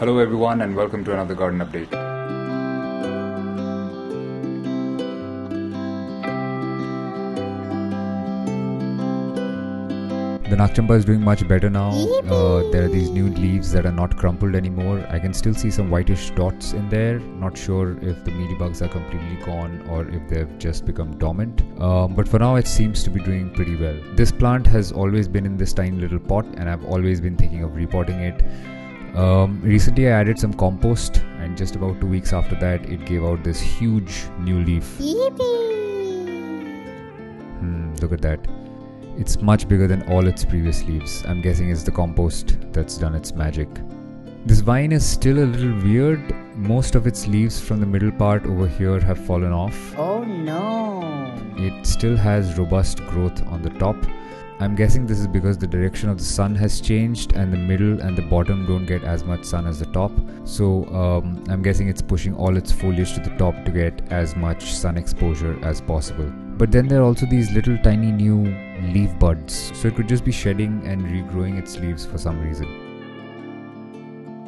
Hello everyone and welcome to another garden update. The Nakchampa is doing much better now. There are these new leaves that are not crumpled anymore. I can still see some whitish dots in there. Not sure if the mealybugs are completely gone or if they've just become dormant. But for now it seems to be doing pretty well. This plant has always been in this tiny little pot and I've always been thinking of repotting it. Recently I added some compost and just about 2 weeks after that it gave out this huge new leaf. Look at that. It's much bigger than all its previous leaves. I'm guessing it's the compost that's done its magic. This vine is still a little weird. Most of its leaves from the middle part over here have fallen off. Oh no! It still has robust growth on the top. I'm guessing this is because the direction of the sun has changed and the middle and the bottom don't get as much sun as the top. So I'm guessing it's pushing all its foliage to the top to get as much sun exposure as possible. But then there are also these little tiny new leaf buds. So it could just be shedding and regrowing its leaves for some reason.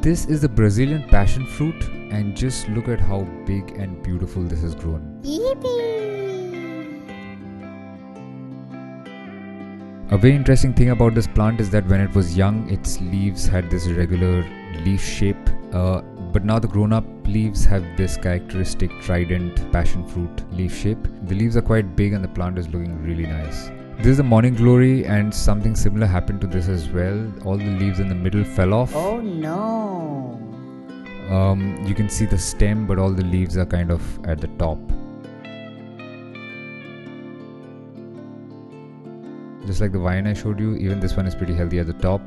This is the Brazilian passion fruit and just look at how big and beautiful this has grown. A very interesting thing about this plant is that when it was young, its leaves had this irregular leaf shape. But now the grown-up leaves have this characteristic trident passion fruit leaf shape. The leaves are quite big and the plant is looking really nice. This is the morning glory and something similar happened to this as well. All the leaves in the middle fell off. Oh no! You can see the stem, but all the leaves are kind of at the top. Just like the vine I showed you, even this one is pretty healthy at the top.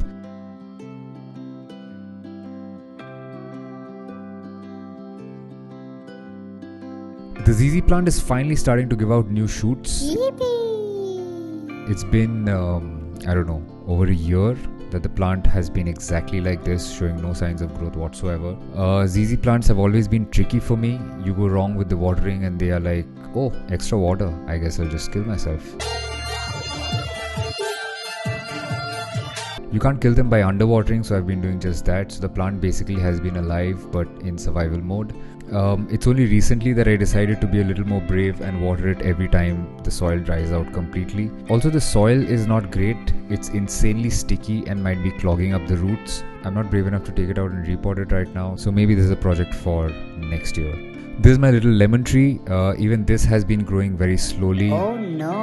The ZZ plant is finally starting to give out new shoots. It's been, I don't know, over a year that the plant has been exactly like this, showing no signs of growth whatsoever. ZZ plants have always been tricky for me. You go wrong with the watering and they are like, oh, extra water, I guess I'll just kill myself. You can't kill them by underwatering, so I've been doing just that. So the plant basically has been alive but in survival mode. It's only recently that I decided to be a little more brave and water it every time the soil dries out completely. Also, the soil is not great. It's insanely sticky and might be clogging up the roots. I'm not brave enough to take it out and repot it right now, so maybe this is a project for next year. This is my little lemon tree. Even this has been growing very slowly. Oh no!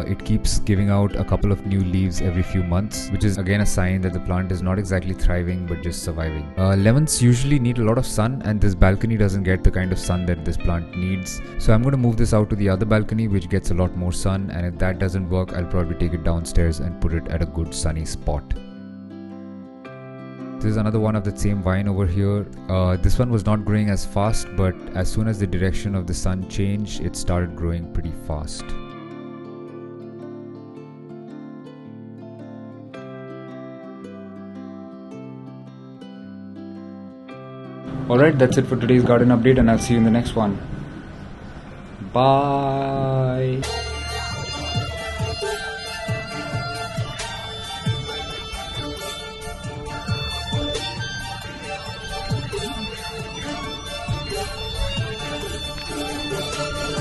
It keeps giving out a couple of new leaves every few months, which is again a sign that the plant is not exactly thriving but just surviving. Lemons usually need a lot of sun and this balcony doesn't get the kind of sun that this plant needs. So I'm going to move this out to the other balcony which gets a lot more sun, and if that doesn't work, I'll probably take it downstairs and put it at a good sunny spot. This is another one of the same vine over here. This one was not growing as fast, but as soon as the direction of the sun changed, it started growing pretty fast. Alright, that's it for today's garden update and I'll see you in the next one. Bye!